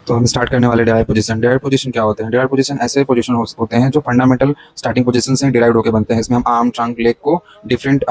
तो हम स्टार्ट करने वाले डिराइव पोजीशन। डिराइव पोजीशन क्या होते हैं? डिराइव पोजीशन ऐसे पोजीशन होते हैं जो फंडामेंटल स्टार्टिंग पोजीशन से डिराइव होकर बनते हैं। इसमें हम आर्म, ट्रंक, लेग को डिफरेंट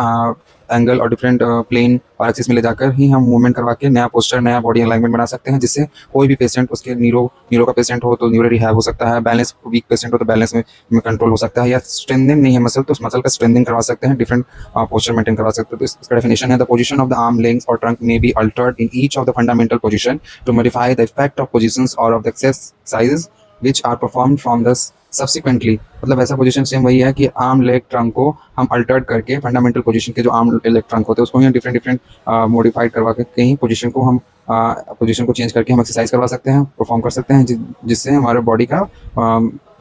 एंगल और डिफरेंट प्लेन और एक्सिस में ले जाकर ही हम मूवमेंट करवा के नया पोस्चर, नया बॉडी अलाइनमेंट बना सकते हैं, जिससे कोई भी पेशेंट, उसके न्यूरो का पेशेंट हो तो न्यूरो रिहैब हो सकता है, बैलेंस वीक पेशेंट हो तो बैलेंस में कंट्रोल हो सकता है, या स्ट्रेंथनिंग नहीं है मसल तो उस मसल का स्ट्रेंथनिंग करवा सकते हैं, डिफरेंट पोस्चर मेंटेन करवा सकते हैं। तो इसका डेफिनेशन है, the position of the arm, legs और trunk may be altered in each of the fundamental position to modify the effect of positions or of the exercises which are performed from the subsequently। मतलब ऐसा position same वही है कि arm, leg, trunk को हम Altered करके fundamental position के जो आर्म, लेग, ट्रंक होते हैं उसको हम डिफरेंट डिफरेंट मॉडिफाइड करवा के कहीं पोजीशन को हम पोजीशन को चेंज करके हम एक्सरसाइज करवा सकते हैं, परफॉर्म कर सकते हैं, जिससे हमारे बॉडी का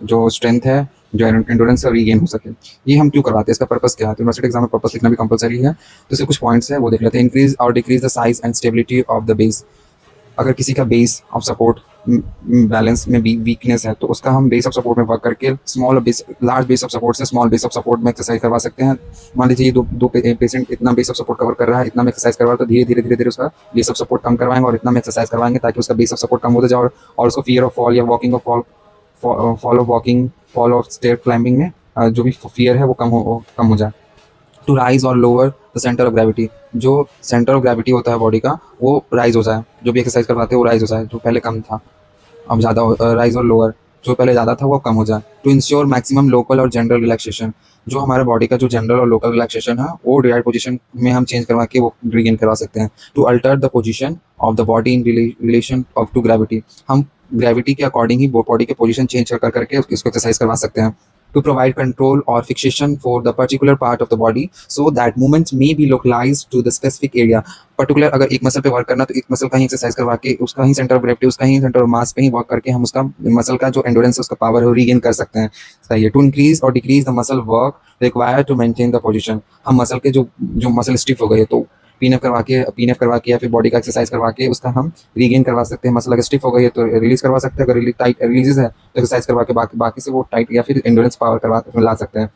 जो स्ट्रेंथ है, जो एंडोरेंस है, रीगेन हो सके। ये हम क्यों करवाते हैं, इसका पर्पस क्या है? तो यूनिवर्सिटी एग्जाम में पर्पस लिखना भी कंपलसरी है, तो इसके कुछ पॉइंट्स है वो देख लेते हैं। इंक्रीज और decrease the size and stability of the base. अगर किसी का बेस ऑफ सपोर्ट बैलेंस में वीकनेस है तो उसका हम बेस ऑफ सपोर्ट में वर्क करके small base, large base of support से स्मॉल बेस ऑफ सपोर्ट में एक्सरसाइज करवा सकते हैं। मान लीजिए ये दो पेशेंट इतना बेस ऑफ सपोर्ट कवर कर रहा है, इतना में एक्सरसाइज करवा रहा है, तो धीरे धीरे धीरे धीरे उसका बेस ऑफ सपोर्ट कम करवाएंगे और इतना में एक्सरसाइज करवाएंगे ताकि उसका बेस ऑफ सपोर्ट कम होता जाए और उसको फियर ऑफ फॉल या walking of fall of walking, fall of stair climbing में जो भी फियर है वो कम हो जाए। टू राइज और lower the centre of gravity. जो सेंटर ऑफ ग्रेविटी होता है बॉडी का वो राइज हो जाए, जो भी एक्सरसाइज करवाते हैं वो राइज हो जाए, जो पहले कम था अब ज़्यादा राइज और लोअर, जो पहले ज़्यादा था वो कम हो जाए। टू इंश्योर मैक्सिमम लोकल और जनरल रिलैक्सेशन। जो हमारे बॉडी का जो जनरल और लोकल रिलैक्सेशन है वो डिराइव पोजीशन में हम चेंज करवा के वो रीगेन करवा सकते हैं। To alter the position of the body in relation of to gravity. हम ग्रेविटी के अकॉर्डिंग ही बॉडी के पोजीशन चेंज कर करके इसको एक्सरसाइज करवा सकते हैं। To provide control or fixation for the particular part of the body so that movements may be localized to the specific area। Particular अगर एक मसल पे वर्क करना तो एक मसल का ही एक्सरसाइज करवा के उसका ही सेंटर ऑफ ग्रेविटी, उसका ही सेंटर ऑफ मास पे ही वर्क करके हम उसका मसल का जो एंडोरेंस है, उसका पावर है वो रीगेन कर सकते हैं। सही है। टू इंक्रीज और decrease the muscle work required to maintain the position. हम मसल के जो मसल स्टिफ हो गए तो पीनअप करवा के या फिर बॉडी का एक्सरसाइज करवा के उसका हम रीगेन करवा सकते हैं। मसल अगर स्टिफ हो गई है तो रिलीज करवा सकते हैं, अगर टाइट रिलीज है तो एक्सरसाइज करवा के बाकी से वो टाइट या फिर एंडोरेंस पावर करवा ला सकते हैं।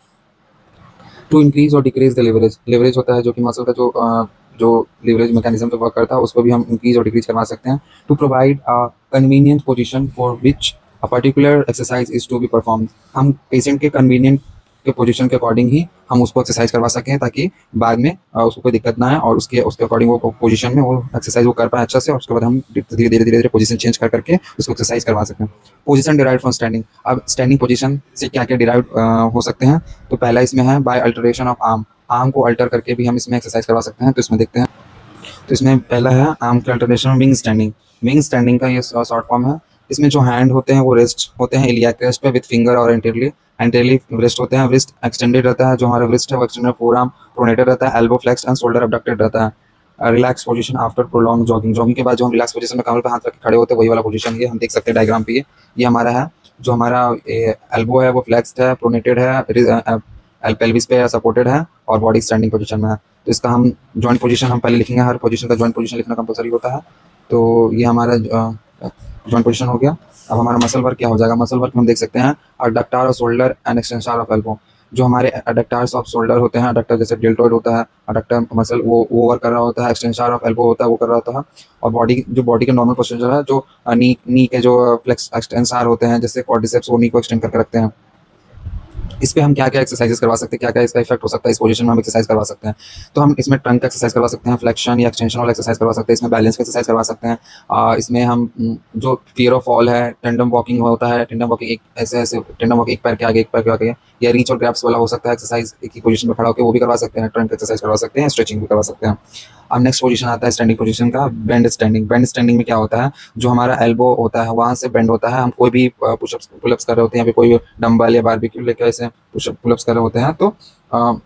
टू इंक्रीज और डिक्रीज द लेवरेज। लेवरेज होता है जो कि मसल का जो लेवरेज मैकेनिज्म पे वर्क करता है उसको भी हम इंक्रीज और डिक्रीज करवा सकते हैं। To provide a convenient position for which a particular exercise is to be perform. हम पेशेंट के कन्वीनियंट के पोजीशन के अकॉर्डिंग ही हम उसको एक्सरसाइज करवा सकें ताकि बाद में उसको कोई दिक्कत ना आए और उसके अकॉर्डिंग वो पोजीशन में वो एक्सरसाइज वो कर पाए अच्छे से, और उसके बाद हम धीरे धीरे पोजीशन चेंज करके उसको एक्सरसाइज करवा सकें। Position derive from standing. अब स्टैंडिंग पोजीशन से क्या क्या डिराइव हो सकते हैं? तो पहला इसमें है by alteration of arm. Arm को अल्टर करके भी हम इसमें एक्सरसाइज करवा सकते हैं, तो इसमें देखते हैं। तो इसमें पहला है आर्म के alternation, wing standing. Wing standing का ये शॉर्ट फॉर्म है। इसमें जो हैंड होते हैं वो रेस्ट होते हैं इलियाक रेस्ट पे विद फिंगर और एंटेरली रेस्ट होते हैं। रिस्ट एक्सटेंडेड रहता है, जो हमारा रिस्ट है वो एक्सटेंडेड, फोर आर्म प्रोनेटेड रहता है, elbow flex and shoulder abducted रहता है। Relax position after prolong jogging. Jogging के बाद जो हम रिलैक्स पोजीशन में कमर पे हाथ रख के खड़े होते हैं वही वाला पोजीशन ये हम देख सकते हैं डायग्राम पे। ये हमारा है, जो हमारा एल्बो है वो फ्लेक्स्ड है, प्रोनेटेड है, पेल्विस पे सपोर्टेड है और बॉडी स्टैंडिंग पोजीशन में है। तो इसका हम जॉइंट पोजीशन हम पहले लिखेंगे, हर पोजीशन का जॉइंट पोजीशन लिखना कंपलसरी होता है। तो ये हमारा जॉइंट पोजीशन हो गया। अब हमारा मसल वर्क क्या हो जाएगा? मसल वर्क में हम देख सकते हैं adductor of shoulder and extension of elbow. जो हमारे अडक्टार्स ऑफ शोल्डर होते हैं, अडक्टर जैसे डेल्टॉइड होता है, अडक्टर मसल वो वर्क कर रहा होता है, एक्सटेंशन ऑफ एल्बो होता है वो कर रहा होता है, और बॉडी के नॉर्मल पोस्चर है, जो नी के जो फ्लेक्स एक्सटेंसर होते हैं जैसे क्वाड्रिसेप्स, वो नी को एक्सटेंड करके रखते हैं। इस पे हम क्या क्या एक्सरसाइजेस करवा सकते हैं, क्या क्या इसका इफेक्ट हो सकता है, इस पोजीशन में हम एक्सरसाइज करवा सकते हैं। तो हम इसमें ट्रंक का एक्सरसाइज करवा सकते हैं, फ्लेक्शन या एक्सटेंशन वाला एक्सरसाइज करवा सकते हैं, इसमें बैलेंस का एक्सरसाइज करवा सकते हैं। इसमें हम जो फियर ऑफ फॉल है, टेंडम वॉकिंग होता है, टेंडम वॉकिंग एक ऐसे टेंडम वॉकिंग एक पैर के आगे एक पैर के आगे, या रीच और ग्रैप्स वाला हो सकता है एक्सरसाइज, एक ही पोजीशन में खड़ा होकर वो भी करवा सकते हैं। ट्रंक एक्सरसाइज करवा सकते हैं, स्ट्रेचिंग भी करवा सकते हैं। अब नेक्स्ट पोजीशन आता है स्टैंडिंग पोजीशन का, बेंड स्टैंडिंग। बेंड स्टैंडिंग में क्या होता है? जो हमारा एल्बो होता है वहाँ से बेंड होता है, हम कोई भी पुलअप्स कर रहे होते हैं या फिर कोई डंबल या बारबेक्यू लेकर ऐसे पुलअप्स कर रहे होते हैं, तो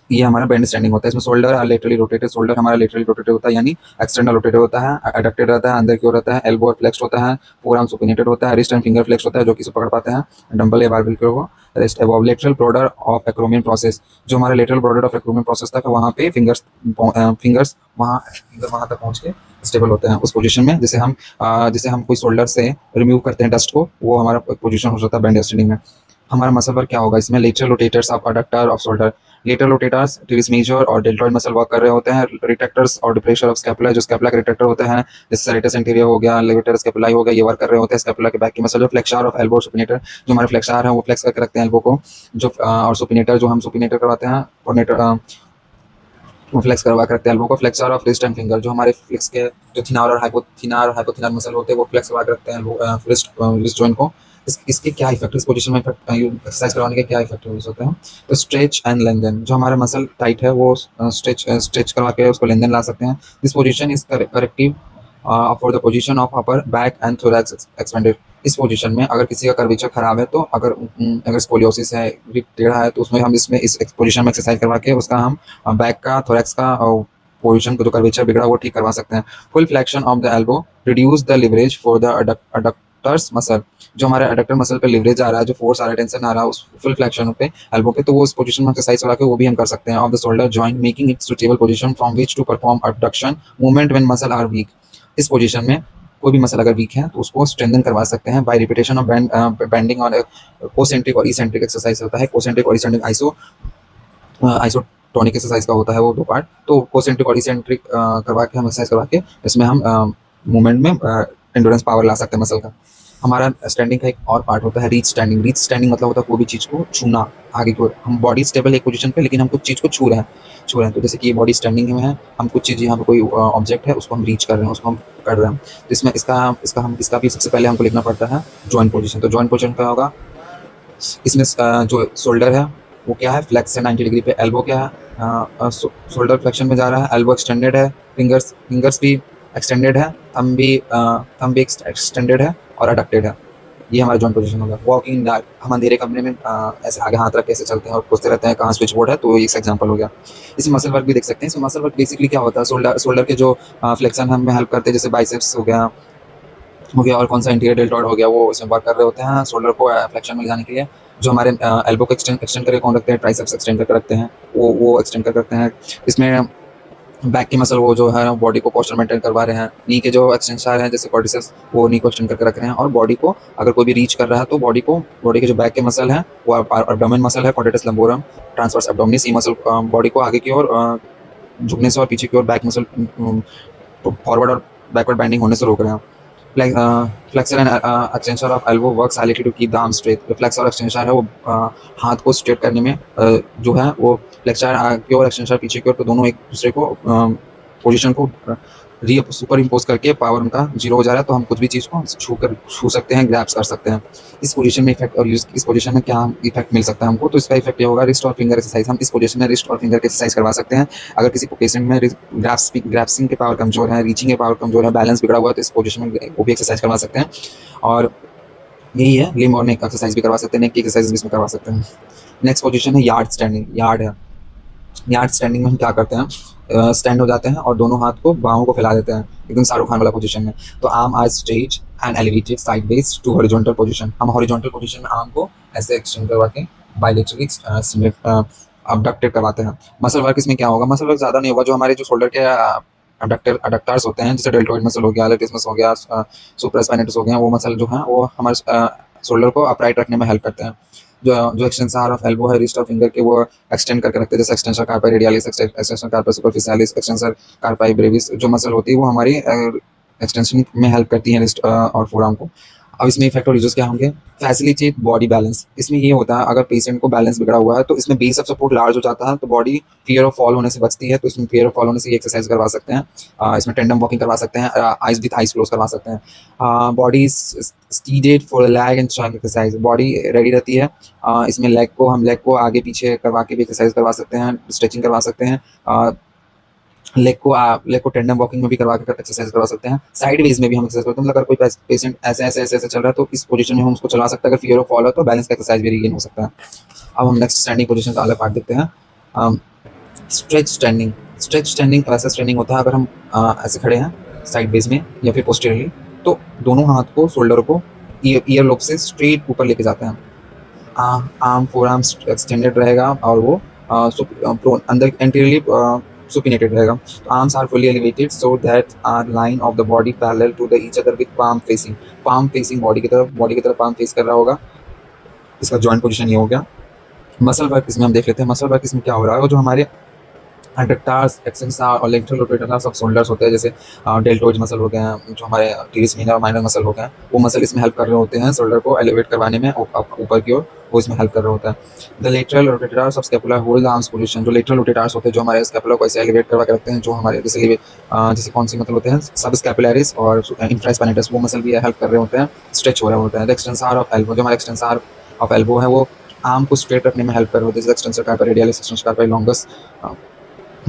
ये हमारा बेंड स्टैंडिंग होता है। इसमें शोल्डर लेटरली रोटेटेड, शोल्डर हमारा लेटरली रोटेटेड होता है, यानी एक्सटर्नल रोटेटेड होता है, एडक्टेड रहता है, अंदर की ओर रहता है, एल्बो फ्लेक्स्ड होता है, फोर आर्म सुपिनेटेड होता है, रिस्ट एंड फिंगर फ्लेक्स होता है जो कि इसे पकड़ पाते हैं डंबल या बारबेल को। Rest above lateral border of acromion process. जो हमारा lateral border of acromion process था वहाँ पे फिंगर्स वहाँ तक पहुँच के स्टेबल होते हैं उस पोजीशन में। जैसे हम कोई शोल्डर से रिमूव करते हैं डस्ट को, वो हमारा पोजीशन हो जाता है बेंड स्टैंडिंग में। हमारा मसल वर्क क्या होगा इसमें? Lateral rotators of adductor of shoulder. Lateral rotators teres major और डेल्टॉइड मसल वर्क कर रहे होते हैं। रिट्रैक्टर्स और डिप्रेशर ऑफ स्कैपुला, जो स्कैपुला के रिट्रैक्टर होते हैं, जैसे सेरेटस एंटीरियर हो गया, लेवेटर स्कैपुलाई हो गया, ये वर्क कर रहे होते हैं स्कैपुला के बैक की मसल। जो फ्लेक्सर ऑफ एल्बो सुपिनेटर, जो हमारे फ्लेक्सर हैं वो फ्लेक्स करके रखते हैं एल्बो को। जो और सुपिनेटर, जो हम सुपिनेटर करवाते हैं, कोऑर्डिनेटर वो फ्लेक्स करवा के रखते हैं एल्बो को। Flexor of wrist and finger, जो हमारे फ्लेक्स के जो थिनार और हाइपोथिनार मसल होते हैं वो फ्लेक्स करवा के रखते हैं एल्बो रिस्ट जॉइंट को। इसके क्या इफेक्ट, इस पोजीशन में एक्सरसाइज करवाने के क्या इफेक्ट होते हैं? तो स्ट्रेच एंड लेंथन, जो हमारा मसल टाइट है वो स्ट्रेच करवा के उसको लेंथन ला सकते हैं। This position is corrective for the position of upper back and thorax expanded. इस पोजीशन में अगर किसी का कर्वेचर खराब है, तो अगर स्कोलियोसिस है, टेढ़ा है, तो उसमें हम इस पोजीशन में एक्सरसाइज करवा के उसका हम बैक का, थोरैक्स का पोजीशन को, जो कर्वेचर बिगड़ा वो ठीक करवा सकते हैं। Full flexion of the elbow reduce the leverage for the adductors muscle, जो हमारे अडक्टर मसल पे लिवरेज आ रहा है, जो फोर्स आ रहा है, टेंशन आ रहा है उस फुल फ्लेक्शन पे एल्बो पे, तो वो उस पोजीशन में एक्सरसाइज करा के वो भी हम कर सकते हैं। Of the shoulder joint making it suitable position from which to perform abduction movement when muscle are weak. इस पोजीशन में कोई भी मसल अगर वीक है तो उसको स्ट्रेंथन करवा सकते हैं बाय रिपीटेशन ऑफ बेंडिंग और कोसेंट्रिक और इसेंट्रिक एक्सरसाइज होता है। कोसेंट्रिक और इसेंट्रिक आइसोटोनिक एक्सरसाइज का होता है वो दो पार्ट। तो कोसेंट्रिक और इसेंट्रिक करवा के हम एक्सरसाइज करवा के इसमें हम मूवमेंट में एंडोरेंस पावर ला सकते हैं मसल का। हमारा स्टैंडिंग का एक और पार्ट होता है रीच स्टैंडिंग। रीच स्टैंडिंग मतलब होता है कोई भी चीज़ को छूना आगे की ओर। हम बॉडी स्टेबल एक पोजीशन पे, लेकिन हम कुछ चीज़ को छू रहे हैं। तो जैसे कि ये बॉडी स्टैंडिंग में है, हम कुछ चीज़, यहाँ पे कोई ऑब्जेक्ट है उसको हम रीच कर रहे हैं, उसको हम कर रहे हैं। तो इसमें इसका भी सबसे पहले हमको लिखना पड़ता है जॉइंट पोजीशन। तो जॉइंट पोजीशन क्या होगा? इसमें जो शोल्डर है वो क्या है, फ्लेक्स है 90 डिग्री पे। एल्बो क्या है, शोल्डर फ्लेक्शन में जा रहा है, एल्बो एक्सटेंडेड है, फिंगर्स भी एक्सटेंडेड है, थंब भी एक्सटेंडेड है और अडक्टेड है। ये हमारा जॉइंट पोजीशन होगा। वॉकिंग डार्क, हम अंधेरे कमरे में ऐसे आगे हाथ रख के ऐसे चलते हैं और पूछते रहते हैं कहाँ स्विच बोर्ड है, तो एक एग्जांपल हो गया। इसमें मसल वर्क भी देख सकते हैं। इसमें मसल वर्क बेसिकली क्या होता है, शोल्डर के जो फ्लेक्शन हमें हेल्प करते हैं, जैसे बाइसेप्स हो गया और कौन सा इंटीरियर डेल्टॉइड हो गया, वो इसमें वर्क कर रहे होते हैं शोल्डर को फ्लेक्शन में ले जाने के लिए। जो हमारे एल्बो को एक्सटेंड करके कौन रखते हैं, ट्राइसेप्स एक्सटेंड करके रखते हैं, वो एक्सटेंड करके रखते हैं। इसमें बैक की मसल वो जो है बॉडी को पोस्चर मेंटेन करवा रहे हैं। नी के जो एक्सटेंशन है जैसे क्वाड्रिसेप्स, वो नी को एक्सटेंड करके रख रहे हैं। और बॉडी को अगर कोई भी रीच कर रहा है तो बॉडी के जो बैक के मसल है वो एब्डोमेन मसल है, क्वाड्रिसेप्स लंबोरम, ट्रांसवर्स एब्डोमिनिस, ये मसल बॉडी को आगे की ओर झुकने से और पीछे की ओर बैक मसल फॉरवर्ड और बैकवर्ड बेंडिंग होने से रोक रहे हैं। Flexor and extension of elbow work silently to keep the arm straight. जो फ्लेक्सर और एक्सटेंशन है वो हाथ को स्ट्रेट करने में जो है वो फ्लेक्सर की ओर, एक्सटेंशन पीछे की ओर, तो दोनों एक दूसरे को पोजीशन को सुपर इम्पोज करके पावर उनका जीरो हो जा रहा है, तो हम कुछ भी चीज़ को छू सकते हैं, ग्रैब्स कर सकते हैं। इस पोजीशन में इफेक्ट और इस पोजीशन में क्या इफेक्ट मिल सकता है हमको, तो इसका इफेक्ट ये होगा रिस्ट और फिंगर एक्सरसाइज। हम इस पोजीशन में रिस्ट और फिंगर की एक्सरसाइज करवा सकते हैं। अगर किसी पेशेंट में ग्रैप्सिंग की पावर कमजोर है, रीचिंग की पावर कमजोर है, बैलेंस बिगड़ा हुआ है, तो इस पोजीशन में वो भी एक्सरसाइज करवा सकते हैं। और यही है, लिम्ब और नेक एक्सरसाइज भी करवा सकते हैं, नेक की एक्सरसाइज भी इसमें करवा सकते हैं। नेक्स्ट पोजीशन है यार्ड स्टैंडिंग। यार्ड स्टैंडिंग में हम क्या करते हैं, स्टैंड हो जाते हैं और दोनों हाथ को, बाहों को फैला देते हैं एकदम शाहरुख खान वाला पोजीशन में। तो arm are straight and elevated sideways to horizontal position. हम हॉरिजॉन्टल पोजीशन में आर्म को ऐसे एक्सटेंड करवा के बायलैटरली अबडक्टेड करवाते हैं। मसल वर्क इसमें क्या होगा? मसल वर्क ज़्यादा नहीं होगा। जो हमारे जो शोल्डर के अडक्टर्स होते हैं, जैसे डेल्टॉइड मसल हो गया, लैटिस हो गया, सुप्रास्पाइनेटस हो गया, वो मसल जो है वो हमारे शोल्डर को अपराइट रखने में हेल्प करते हैं। जो एक्सटेंसर ऑफ एल्बो है, रिस्ट और फिंगर के, वो एक्सटेंड करके रखते हैं, जैसे extensor कार्पाई radialis, extensor कार्पाई सुपरफिशियालिस, extensor कार्पाई Brevis. जो मसल होती है वो हमारी एक्सटेंशन में हेल्प करती है रिस्ट और फोरआर्म को। अब इसमें इफेक्ट और यूजेस क्या होंगे? Facilitate body balance. इसमें ये होता है अगर पेशेंट को बैलेंस बिगड़ा हुआ है तो इसमें बेस ऑफ सपोर्ट लार्ज हो जाता है, तो बॉडी फियर ऑफ फॉल होने से बचती है। तो इसमें फियर ऑफ फॉल होने से ये एक्सरसाइज करवा सकते हैं। इसमें टेंडम वॉकिंग करवा सकते हैं, आइज विथ आइज क्लोज करवा सकते हैं। Body steadied for leg and strength exercise, body ready रहती है। इसमें हम लेग को आगे पीछे करवा के भी एक्सरसाइज करवा सकते हैं, स्ट्रेचिंग करवा सकते हैं। लेग को टेंडम वॉकिंग में भी करवा के एक्सरसाइज करवा सकते हैं। साइड वेज में भी हम एक्सरसाइज करते हैं। मतलब अगर कोई पेशेंट ऐसे चल रहा है तो इस पोजीशन में हम उसको चला सकते हैं। अगर फियर ऑफ फॉल है तो बैलेंस का एक्सरसाइज भी रीगेन हो सकता है। अब हम नेक्स्ट स्टैंडिंग पोजीशन का अलग पार्ट देखते हैं। स्ट्रेच स्टैंडिंग ऐसा स्टैंडिंग होता है अगर हम ऐसे खड़े हैं साइड वेज में या फिर पोस्टीरियरली, तो दोनों हाथ को, शोल्डर को ईयर लोब से स्ट्रेट ऊपर लेके जाते हैं। आर्म फोर आर्म एक्सटेंडेड रहेगा और वो अंदर एंटीरियरली supinated रहेगा। तो arms are fully elevated so that are line of the body parallel to the each other with palm facing body की तरफ palm face कर रहा होगा। इसका joint position ये हो गया। मसल वर्क इसमें हम देख लेते हैं। मसल वर्क इसमें क्या हो रहा है, वो जो हमारे एडक्टार्स, एक्सटेंसर और लेटरल रोटेटर्स ऑफ शोल्डर्स होते हैं, जैसे डेल्टोइड मसल हो गए हैं, जो हमारे टीरिस मीनर और माइनर मसल हो गए हैं, वो मसल इसमें हेल्प कर रहे होते हैं शोल्डर को एलिवेट करवाने में ऊपर की ओर, वो इसमें हेल्प कर रहा होता है। The lateral rotators of scapula hold the arms position. जो लेटरल रोटेटर्स होते हैं, जो हमारे स्कैपुला को ऐसे एलिवेट करवा के रखते हैं, जो हमारे जैसे कौन सी मतलब होते हैं, सब स्कैपुलरिस और इंफ्रास्पाइनेटस, वो मसल भी हेल्प कर रहे होते हैं, स्ट्रेच हो रहे होते हैं। द एक्सटेंसर ऑफ एल्बो, जो हमारे एक्सटेंसर ऑफ एल्बो है, वो आर्म को स्ट्रेट रखने में हेल्प कर रहे होते हैं, जैसे एक्सटेंसर कार्पा रेडियलिस, एक्सटेंसर कार्पा लॉन्गस,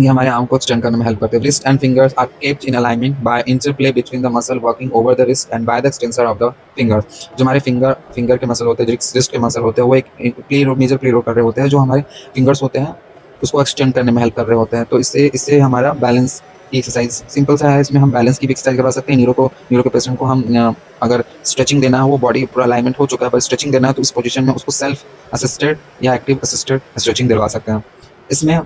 ये हमारे आर्म को एक्सटेंड करने में हेल्प करते हैं। Wrist and fingers are kept in alignment by interplay between the muscle working over the wrist and by the extensor of the fingers. जो हमारे फिंगर के मसल होते हैं, रिस्ट के मसल होते हैं, वो एक play role, major play role कर रहे होते हैं। जो हमारे फिंगर्स होते हैं उसको एक्सटेंड करने में हेल्प कर रहे होते हैं। तो इससे इससे हमारा बैलेंस की एक्सरसाइज सिंपल सा है, इसमें हम बैलेंस की भी एक्सरसाइज करवा सकते हैं। नीरो के पेशेंट को हम अगर स्ट्रेचिंग देना है, वो बॉडी पूरा अलाइनमेंट हो चुका है, पर स्ट्रेचिंग देना है, तो इस पोजीशन में उसको सेल्फ असिस्टेड या एक्टिव असिस्टेड स्ट्रेचिंग दिलवा सकते हैं। इसमें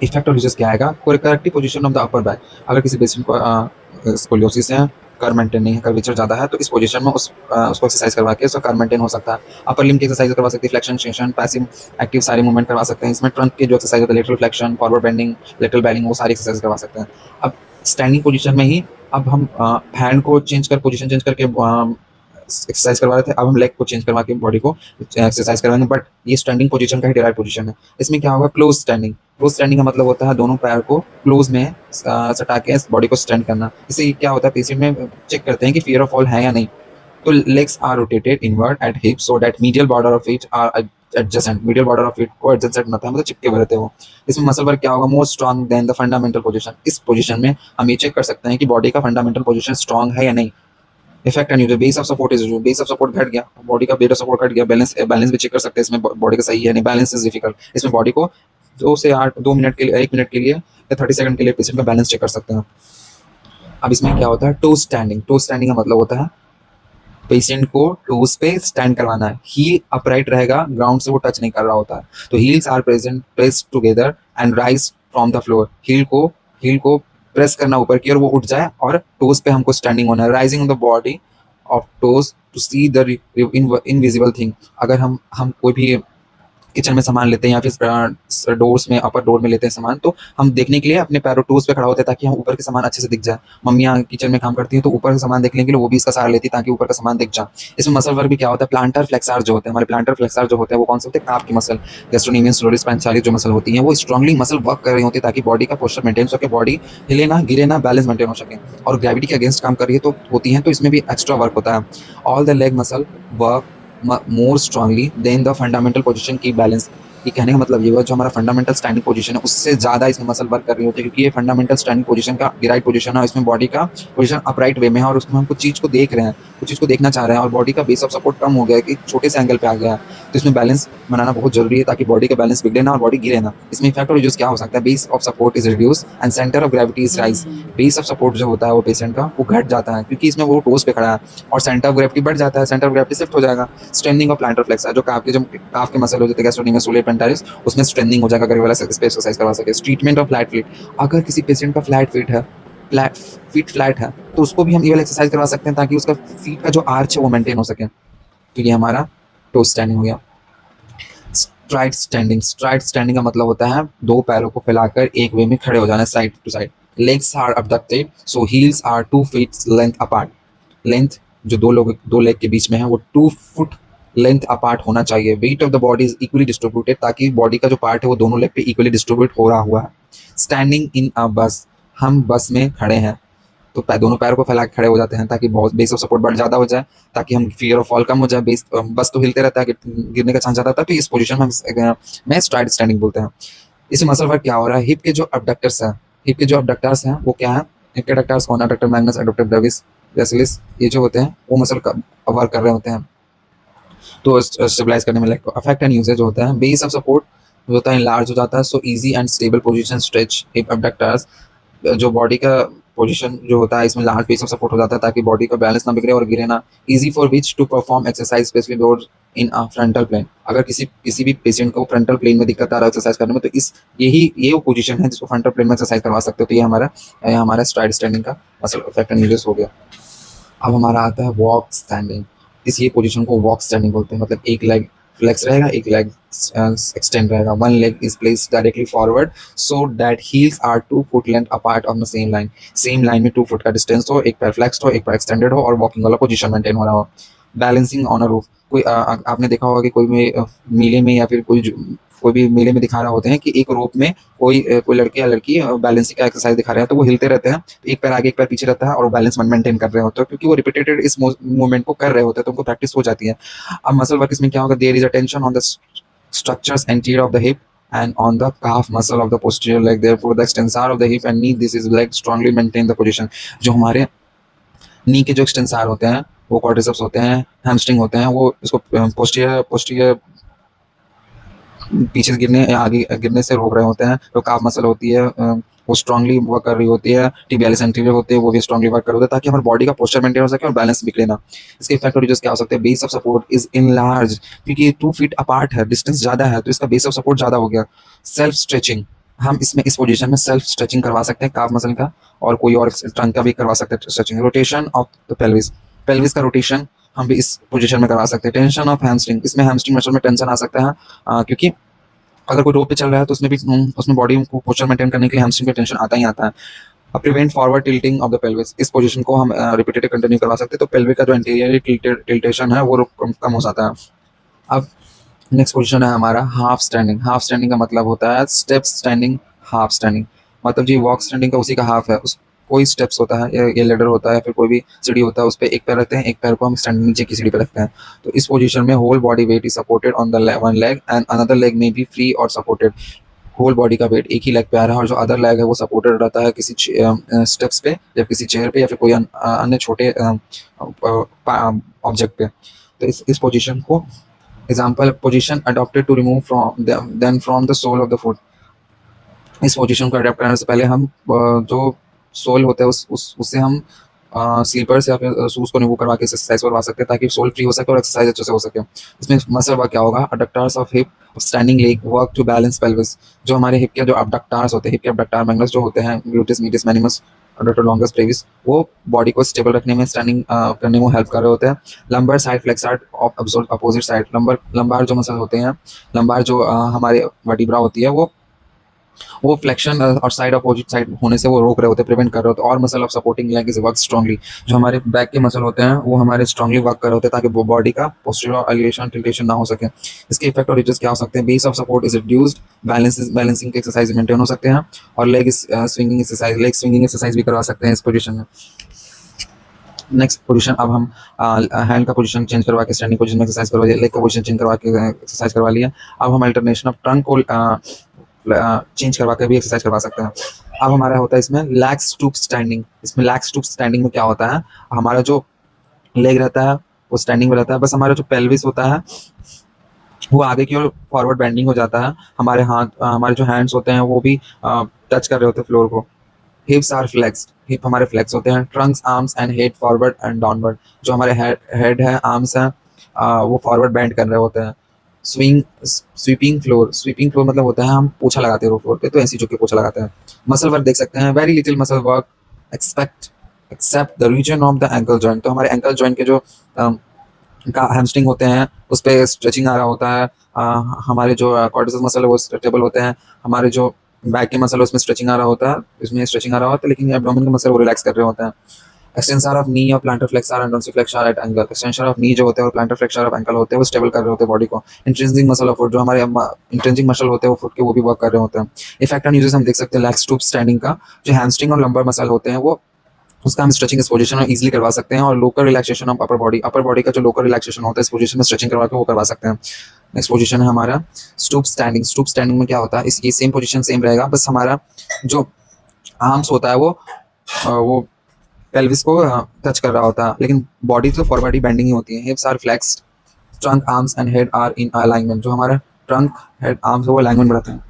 इफेक्ट और यूजेस क्या आएगा, corrective position of the upper back. अगर किसी पेशेंट को स्कोलियोसिस है, कर मेंटेन नहीं है, कर्वेचर ज़्यादा है, तो इस पोजीशन में उसको एक्सरसाइज करवा के उसका कर मेंटेन हो सकता है। अपर लिम्ब की एक्सरसाइज करवा सकते हैं, फ्लेक्शन, एक्सटेंशन, पैसिव, एक्टिव सारे मूवमेंट करवा सकते हैं। इसमें ट्रंक के जो एक्सरसाइज होता है, lateral flexion, forward bending, lateral bending, वो सारी एक्सरसाइज करवा सकते हैं। अब स्टैंडिंग पोजीशन में ही अब हम हैंड को पोजीशन चेंज करके एक्सरसाइज करवा रहे थे, अब हम लेग को चेंज करवा के बॉडी को एक्सरसाइज करवाएंगे, बट ये स्टैंडिंग पोजीशन का ही डिराइव पोजीशन है। इसमें क्या होगा, क्लोज स्टैंडिंग। क्लोज स्टैंडिंग का मतलब होता है दोनों पैर को क्लोज में सटा के बॉडी को स्टैंड करना। इससे क्या होता है, पेशेंट में चेक करते हैं कि फियर ऑफ फॉल है या नहीं। तो legs are rotated inward at hip so that medial border of it are adjacent. Medial border of it को एडजेसेंट मतलब चिपके हुए रहते हो। इसमें मसल वर्क क्या होगा, more strong than the fundamental position. इस पोजीशन में हम ये चेक कर सकते हैं कि बॉडी का फंडामेंटल पोजीशन स्ट्रॉन्ग है या नहीं। Effect and use, base of support is, base of support घट गया, बॉडी का बेस ऑफ सपोर्ट घट गया, बैलेंस भी चेक कर सकते हैं इसमें, बॉडी का सही है नहीं, बैलेंस इज डिफिकल्ट। इसमें बॉडी को 2 मिनट के लिए, 1 मिनट के लिए या 30 सेकंड के लिए पेशेंट का बैलेंस चेक कर सकते हैं। अब इसमें क्या होता है, टो स्टैंडिंग। टो स्टैंडिंग का मतलब होता है पेशेंट को टोज पे स्टैंड करवाना है, हील अपराइट रहेगा, ग्राउंड से वो टच नहीं कर रहा होता है। तो heels are pressed together and rise from the floor. Heel को प्रेस करना ऊपर की और वो उठ जाए, और टोज पे हमको स्टैंडिंग होना है, rising on the body of toes to see the invisible thing. अगर हम कोई भी किचन में सामान लेते हैं या फिर डोर्स में, अपर डोर में लेते हैं सामान, तो हम देखने के लिए अपने पैरों टूल्स पे खड़ा होते हैं ताकि हम ऊपर के सामान अच्छे से दिख जाए। मम्मियाँ किचन में काम करती हैं तो ऊपर का सामान देखने के लिए वो भी इसका सहारा लेती है ताकि ऊपर का सामान दिख जाए। इसमें मसल वर्क भी क्या होता है, प्लांटर फ्लेक्सार जो होते हैं, हमारे प्लांटर फ्लेक्सार जो होते हैं वो कौन से होते हैं, काफ की मसल, गैस्ट्रोनोमियस सोलिस पैंचालिस जो मसल होती है, वो स्ट्रांगली मसल वर्क कर रही होती है ताकि बॉडी का पोस्चर मेंटेन हो सके, बॉडी हिले ना, गिरे ना, बैलेंस मेंटेन हो सके। और ग्रेविटी के अगेंस्ट काम कर रही है तो होती है, तो इसमें भी एक्स्ट्रा वर्क होता है। All the leg muscle work more strongly than the fundamental position की बैलेंस। ये कहने का मतलब ये हुआ, जो हमारा फंडामेंटल स्टैंडिंग पोजीशन है उससे ज़्यादा इसमें मसल वर्क कर रही होती है, क्योंकि ये फंडामेंटल स्टैंडिंग पोजीशन का राइट पोजीशन है, इसमें बॉडी का पोजीशन अपराइट वे में है, और उसमें हम कुछ चीज़ को देख रहे हैं, कुछ चीज़ को देखना चाह रहे हैं, और बॉडी का बेस ऑफ सपोर्ट कम हो गया है कि छोटे से एंगल पे आ गया है। तो इसमें बैलेंस बनाना बहुत जरूरी है ताकि बॉडी का बैलेंस बिगड़े ना और बॉडी गिरे ना। इसमें इफेक्ट और यूज क्या हो सकता है, base of support is reduce and centre of gravity is rise. Base of support जो होता है वो पेशेंट का वो घट जाता है क्योंकि इसमें वो टोज पे खड़ा है, और सेंटर ऑफ ग्रेविटी बढ़ जाता है, सेंटर ऑफ ग्रेविटी शिफ्ट हो जाएगा। स्ट्रेंथनिंग ऑफ प्लांटर फ्लेक्सर, जो काफ के मसल हो जाते हैं, गैस्ट्रोनोमियस सोलिस पैंटालिस, उसमें स्ट्रेंथनिंग हो जाएगा अगर ये वाला स्पेस एक्सरसाइज करवा सके। ट्रीटमेंट ऑफ फ्लैट फीट, अगर किसी पेशेंट का फ्लैट फीट है, फ्लैट है, तो उसको भी हम ये वाला एक्सरसाइज करवा सकते हैं ताकि उसका फीट का जो आर्च है वो मेंटेन हो सके। तो ये हमारा टो स्टैंडिंग हो गया। स्ट्राइड स्टैंडिंग का मतलब होता है दो पैरों को फैलाकर एक वे में खड़े हो जाना, side to side. Legs are abducted so heels are 2 feet length apart. Length जो दो लेग के बीच में है वो 2 foot लेंथ अपार्ट होना चाहिए। Weight of the body is equally distributed, ताकि बॉडी का जो पार्ट है वो दोनों लेग पे इक्वली डिस्ट्रीब्यूट हो रहा हुआ है। स्टैंडिंग इन अ बस, हम बस में खड़े हैं तो दोनों पैरों को फैला के खड़े हो जाते हैं ताकि बहुत बेस ऑफ सपोर्ट बढ़ ज़्यादा हो जाए, ताकि हम फियर ऑफ फॉल कम हो जाए। बस तो हिलते रहता है, गिरने का चांस ज़्यादा होता है, तो इस पोजीशन में मैं स्ट्राइड स्टैंडिंग बोलते हैं। इस मसल वर्क क्या हो रहा है, हिप के जो अबडक्टर्स हैं, वो क्या है, हिप के अडक्टर्स कौन है, adductor Magnus, adductor Brevis, gracilis, ये जो होते हैं वो मसल का वर्क कर रहे होते हैं तो स्टेबलाइज करने में लेग को। अफेक्ट एंड यूजेज होता है, बेस ऑफ सपोर्ट होता है लार्ज हो जाता है, so easy and stable position stretch hip abductors. जो बॉडी का पोजीशन जो होता है इसमें लार्ज बेस ऑफ सपोर्ट हो जाता है ताकि बॉडी का बैलेंस ना बिगड़े और गिरे ना। Easy for which to perform exercise specially those in a frontal plane. अगर किसी भी पेशेंट को फ्रंटल प्लेन में दिक्कत आ रहा है एक्सरसाइज करने में, तो ये वो पोजीशन है जिसको फ्रंटल प्लेन में एक्सरसाइज करवा सकते हो। तो ये हमारा स्ट्राइड स्टैंडिंग का मसल इफेक्ट एंड यूजेस हो गया। अब हमारा आता है वॉक स्टैंडिंग। ये पोजीशन को वॉक स्टैंडिंग बोलते हैं, मतलब एक लेग फ्लेक्स रहेगा, एक लेग एक्सटेंड रहेगा. One leg is placed directly forward so that heels are 2 foot length apart on the same line में 2 फुट का डिस्टेंस हो, एक पैर फ्लेक्स्ड हो, एक पैर एक्सटेंडेड हो और वॉकिंग वाला पोजीशन मेंटेन हो रहा हो. Balancing on a roof. कोई आपने देखा होगा कि कोई में मेले में या फिर कोई भी मेले में दिखा रहा होते हैं कि एक रोप में कोई लड़के या लड़की बैलेंसिंग का एक्सरसाइज दिखा रहे हैं, तो वो हिलते रहते हैं, एक पैर आगे एक पैर पीछे रहता है और वो बैलेंस मेंटेन कर रहे होते हैं, क्योंकि वो रिपीटेटेड इस मूवमेंट को कर रहे होते हैं, तो उनको प्रैक्टिस हो जाती है. अब मसल वर्क इसमें क्या होगा, there is a tension on the structures anterior of the hip and on the calf muscle of the posterior leg. Therefore, the extensor of the hip and knee, this is leg strongly maintain the position. जो हमारे नी के जो एक्सटेंसार होते हैं वो quadriceps होते हैं, hamstring होते हैं, वो इसको पोस्टीरियर पीछे गिरने या आगे गिरने से रोक रहे होते हैं. तो काफ मसल होती है वो स्ट्रांगली वर्क कर रही होती है, टिबियालिस एंटीरियर होते हैं वो भी स्ट्रांगली वर्क कर रहे होते हैं, ताकि हमारी बॉडी का पोस्चर मेंटेन हो सके और बैलेंस बिगड़े ना. इसके इफेक्ट और क्या हो सकते हैं, base of support is enlarge, क्योंकि 2 फीट अपार्ट है, डिस्टेंस ज़्यादा है, तो इसका बेस ऑफ सपोर्ट ज़्यादा हो गया. सेल्फ स्ट्रेचिंग, हम इसमें इस पोजीशन में सेल्फ स्ट्रेचिंग करवा सकते हैं काफ मसल का, और कोई और ट्रंक का भी करवा सकते हैं stretching. Rotation of the pelvis, pelvis का रोटेशन हम भी इस पोजीशन में करवा सकते हैं. टेंशन ऑफ हैमस्ट्रिंग, इसमें हैमस्ट्रिंग मसल में टेंशन आ सकता है, क्योंकि अगर कोई रोप पे चल रहा है तो उसमें बॉडी को पोस्चर मेंटेन करने के लिए हैमस्ट्रिंग पे टेंशन आता ही आता है. अब prevent forward tilting of the pelvis, इस पोजीशन को हम रिपीटेड कंटिन्यू करवा सकते हैं, तो पेल्विक का जो एंटीरियर टिल्टेशन है वो कम हो जाता है. अब नेक्स्ट पोजीशन है हमारा हाफ स्टैंडिंग. हाफ स्टैंडिंग का मतलब होता है स्टेप स्टैंडिंग, हाफ स्टैंडिंग मतलब जी वॉक स्टैंडिंग का उसी का हाफ है. उस कोई स्टेप्स होता है या ये लेडर होता है, फिर कोई भी सीढ़ी होता है, उस पर एक पैर रखते हैं, एक पैर को हम स्टैंडिंग नीचे की सीढ़ी पे रखते हैं. तो इस पोजीशन में whole body weight is supported on the one leg and another leg में बी फ्री और सपोर्टेड. होल बॉडी का वेट एक ही लेग पे आ रहा है और जो अदर लेग है वो सपोर्टेड रहता है किसी स्टेप्स पे या किसी चेयर पे या फिर कोई अन्य छोटे ऑब्जेक्ट पे. तो इस पोजीशन को example, position adopted to remove from the sole of the foot. इस पोजीशन को अडॉप्ट करने से पहले हम जो सोल होता है उससे हम स्लीपर्स या फिर शूज को रिमूव करवा के एक्सरसाइज करवा सकते हैं, ताकि सोल फ्री हो सके और एक्सरसाइज अच्छे से हो सके. इसमें मसल वर्क क्या होगा, adductors of hip standing leg work to balance pelvis. जो हमारे हिप के जो अबडक्टार्स होते हैं, हिप के अबडक्टार मैग्नस जो होते हैं, ग्लूटिस मीडियस मैनिमस अडक्टर लॉन्गस ब्रेविस, वो बॉडी को स्टेबल रखने में, स्टैंडिंग करने में हेल्प कर रहे होते हैं. Lumbar side flexor of opposite side, lumbar जो मसल होते हैं, लंबार जो हमारे वर्टिब्रा होती है वो फ्लेक्शन और साइड अपोजिट साइड होने से वो रोक रहे होते हैं, प्रिवेंट कर रहे होते हैं. और muscle of supporting leg is work strongly, जो हमारे बैक के मसल होते हैं वो हमारे स्ट्रांगली वर्क कर रहे होते हैं, ताकि वो बॉडी का पोस्टीरियर एलिवेशन टिल्टेशन ना हो सके. इसके इफेक्ट और रिजल्ट्स क्या हो सकते हैं, base of support is reduced, balancing के एक्सरसाइज मेंटेन हो सकते हैं, और लेग स्विंगिंग एक्सरसाइज भी करवा सकते हैं इस पोजीशन में. नेक्स्ट पोजीशन, अब हम हैंड का पोजीशन चेंज करवा के स्टैंडिंग पोजीशन में एक्सरसाइज करवा लिया, लेग का पोजीशन चेंज करवा के एक्सरसाइज करवा लिया. अब हम अल्टरनेशन ऑफ ट्रंक को चेंज करवा कर भी एक्सरसाइज करवा सकते हैं. अब हमारा होता है इसमें लैक्स स्टूप स्टैंडिंग. इसमें लैक्स स्टूप स्टैंडिंग में क्या होता है, हमारा जो लेग रहता है वो स्टैंडिंग में रहता है, बस हमारा जो पेल्विस होता है वो आगे की ओर फॉरवर्ड बेंडिंग हो जाता है. हमारे जो हैंड्स होते हैं वो भी टच कर रहे होते हैं फ्लोर को. हिप्स आर फ्लेक्स्ड, हिप हमारे फ्लेक्स होते हैं. Trunks arms and head forward and downward, जो हमारे हेड है, आर्म्स हैं, वो फॉरवर्ड बेंड कर रहे होते हैं. स्वीपिंग फ्लोर मतलब होता है हम पोछा लगाते हैं फ्लोर पे, तो ऐसी झुक के पोछा लगाते हैं. मसल वर्क देख सकते हैं, very little muscle work except the region of the ankle joint. तो हमारे एंकल जॉइंट के जो का हैमस्ट्रिंग होते हैं उस पर स्ट्रेचिंग आ रहा होता है. हमारे जो क्वाड्रिसेप्स मसल है वो स्ट्रेचेबल होते हैं. हमारे जो बैक के मसल है उसमें स्ट्रेचिंग आ रहा होता है, इसमें स्ट्रेचिंग आ रहा होता है, लेकिन एब्डोमेन के मसल वो रिलैक्स कर रहे होते हैं. एक्सटेंसर ऑफ नी और plantar flexor and dorsiflexor at ankle. Extension of knee जो होते हैं और प्लांटर फ्लेक्सर ऑफ एंकल होते हैं वो स्टेबल कर रहे होते हैं बॉडी को. इंट्रिंसिक मसल ऑफ फुट, जो हमारे इंट्रिंसिक मसल होते हैं वो फुट के वो भी वर्क कर रहे होते हैं. इफेक्ट ऑन यूजेस हम देख सकते हैं लैक्स स्टूप स्टैंडिंग का. जो हैमस्ट्रिंग और लंबर मसल होते हैं वो उसका हम स्ट्रेचिंग इस पोजीशन में इजीली करवा सकते हैं. और local relaxation of upper body का जो लोकल रिलैक्सेशन होता है इस पोजीशन में स्ट्रेचिंग करवा के वो करवा सकते हैं. नेक्स्ट पोजीशन है हमारा स्टूप स्टैंडिंग. स्टूप स्टैंडिंग में क्या होता है, ये सेम पोजीशन सेम रहेगा, बस हमारा जो आर्म्स होता है वो पेल्विस को टच कर रहा होता है, लेकिन बॉडी तो फॉरवर्ड ही बेंडिंग ही होती है. Hips are flexed, trunk arms and head are in alignment. जो हमारा ट्रंक हेड आर्म्स है वो अलाइनमेंट में रहते हैं.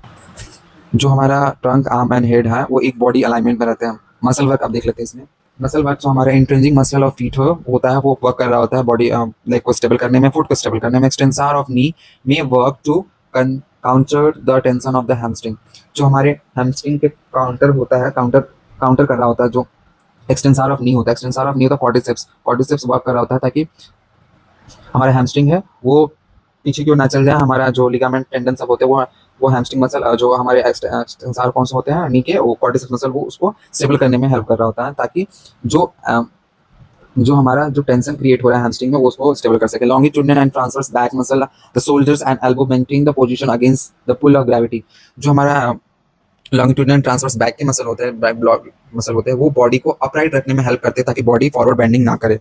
जो हमारा ट्रंक आर्म एंड हेड है वो एक बॉडी अलाइनमेंट में रहते हैं. मसल वर्क आप देख लेते हैं इसमें. मसल वर्क जो हमारा इंट्रिंसिक मसल ऑफ फीट होता है वो वर्क कर रहा होता है बॉडी लेग को स्टेबल करने में, फुट को स्टेबल करने में. एक्सटेंसर ऑफ नी में work to counter the tension of the hamstring. जो हमारे हैमस्ट्रिंग के काउंटर होता है, काउंटर कर रहा होता है जो एक्सटेंसर ऑफ नी होता है. क्वाड्रिसेप्स वर्क कर रहा होता है ताकि हमारा हैमस्ट्रिंग है वो पीछे की ओर ना चल जाए, हमारा जो लिगामेंट टेंडन सब होते हैं वो हैमस्ट्रिंग मसल जो हमारे एक्सटेंसर कौन से होते हैं नी के, वो क्वाड्रिसेप्स मसल वो उसको स्टेबल करने में हेल्प कर रहा होता है, ताकि जो जो हमारा जो टेंशन क्रिएट हो रहा है हैमस्ट्रिंग में वो उसको स्टेबल कर सके। Longitudinal and transverse back muscle the shoulders and elbow maintain the position against the pull of gravity. जो हमारा लॉन्गिट्यूडिनल ट्रांसवर्स बैक के मसल होते हैं, बैक ब्लॉक मसल होते हैं, वो बॉडी को अपराइट रखने में हेल्प करते हैं ताकि बॉडी फॉरवर्ड बेंडिंग ना करे।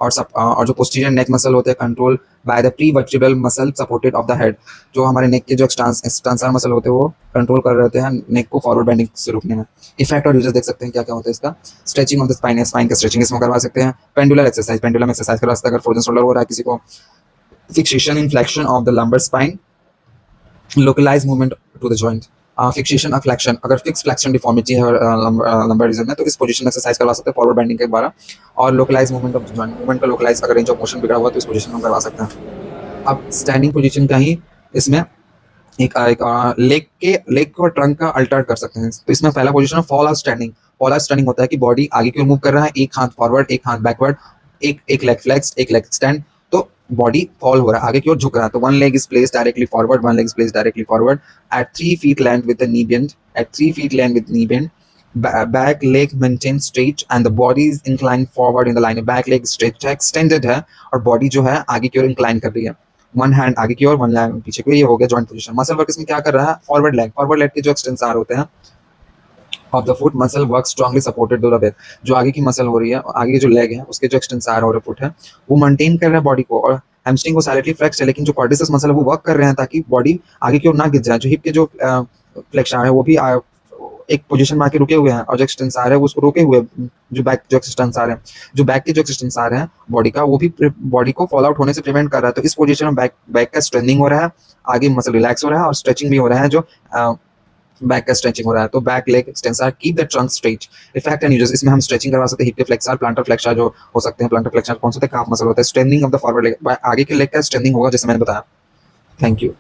और जो पोस्टीरियर नेक मसल होते हैं control by the pre vertebral muscle supported of the head. जो हमारे नेक के जो एक्सटेंसर मसल होते हैं वो कंट्रोल कर रहे होते हैं नेक को फॉरवर्ड बेंडिंग से रोकने में। इफेक्ट और यूजेस देख सकते हैं क्या क्या होता है इसका। स्ट्रेचिंग ऑफ द स्पाइन है, स्पाइन का स्ट्रेचिंग इसमें करवा सकते हैं। पेंडुलर एक्सरसाइज, पेंडुलम एक्सरसाइज करवा सकते हैं अगर फ्रोजन शोल्डर हो रहा है किसी को। Fixation in flexion of the lumbar spine, localize movement to the joint. Fixation और फ्लेक्शन, अगर फिक्स फ्लेक्शन डिफॉर्मिटी है लंबरिज्म में तो इस पोजीशन में एक्सरसाइज करवा सकते हैं फॉरवर्ड बेंडिंग के द्वारा। और localise movement of joint, movement का लोकलाइज अगर रेंज ऑफ मोशन बिगड़ा हुआ तो इस पोजीशन में करवा सकते हैं। अब स्टैंडिंग पोजीशन का ही इसमें एक लेग को ट्रंक का अल्टर कर सकते हैं। तो इसमें पहला पोजीशन है fall out standing. Fall out standing होता है कि बॉडी आगे की ओर मूव कर रहा है, एक हाथ फॉरवर्ड एक हाथ बैकवर्ड, एक लेग फ्लेक्स एक लेग स्टैंड, तो बॉडी फॉल हो रहा है, आगे की ओर झुक रहा है। तो one leg is placed directly forward, one leg is placed directly forward at 3 feet length with the knee bend, at 3 feet length with knee bend. Back leg maintained straight and the body is inclined forward in the line. Back leg straight है, extended है और body जो है आगे की ओर incline कर रही है। वन हैंड आगे की ओर, वन लेग पीछे की ओर, ये हो गया जॉइंट पोजीशन। मसल वर्क इसमें क्या कर रहा है, फॉरवर्ड लेग के जो एक्सटेंसर होते हैं of the foot muscle work strongly supported to the back. जो आगे की मसल हो रही है, आगे की जो लेग है उसके जो एक्सटेंसर हो रहे फुट है वो मेंटेन कर रहा है बॉडी को, और हैमस्ट्रिंग को साइलेंटली फ्लेक्स है, लेकिन जो क्वाड्रिसेप्स मसल है वो वर्क कर रहे हैं ताकि बॉडी आगे की ओर ना गिर जाए। जो हिप के जो फ्लेक्शन है वो भी एक पोजीशन में आके रुके हुए हैं, और जो एक्सटेंसर है वो उसको रोके हुए। जो बैक जो एक्सटेंसर है, जो बैक के जो एक्सटेंसर है बॉडी का, वो भी बॉडी को फॉल आउट होने से प्रिवेंट कर रहा है। तो इस पोजीशन में बैक का स्ट्रेंथनिंग हो रहा है, आगे मसल रिलैक्स हो रहा है और स्ट्रेचिंग भी हो रहा है। जो बैक का स्ट्रेचिंग हो रहा है, तो back leg extensor keep the trunk straight. Effect and uses, इसमें हम स्ट्रेचिंग करवा सकते हैं हिप के फ्लेक्सर, प्लांटर फ्लेक्सर जो हो सकते हैं। प्लांटर फ्लेक्सर कौन सा होता है, काफ मसल होता है। Strengthening of the forward leg, आगे के लेग का स्ट्रेंथनिंग होगा जैसे मैंने बताया। Thank you.